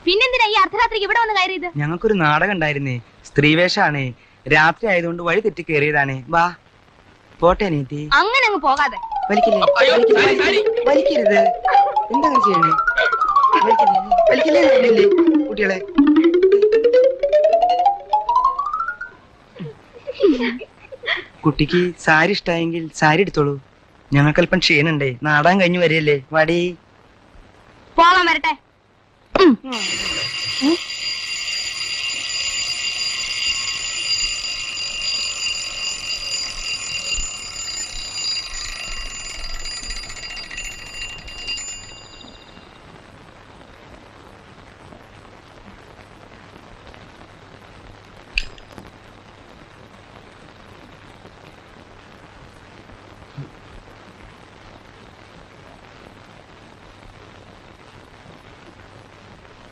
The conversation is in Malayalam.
പിന്നെന്തിനാ ഈ അർദ്ധരാത്രിക്ക് ഇവിടെ വന്ന് കയറിയത്? ഞങ്ങൾക്കൊരു നാടകം ഉണ്ടായിരുന്നേ, സ്ത്രീവേഷാണേ. രാത്രി ആയതുകൊണ്ട് വഴി തെറ്റി കയറിയതാണേ. വാ പോട്ടെ അനിയത്തി. അങ്ങനെ അങ്ങ് പോകാതെ. വലിക്കരുത്. എന്താ ചെയ്യണേ? വലിക്കില്ലേ കുട്ടികളെ. കുട്ടിക്ക് സാരി ഇഷ്ടായെങ്കിൽ സാരി എടുത്തോളൂ. ഞങ്ങൾക്കല്പം ക്ഷീണുണ്ടേ, നാടകം കഴിഞ്ഞു വരികയല്ലേ. വടി പോകാൻ വരട്ടെ.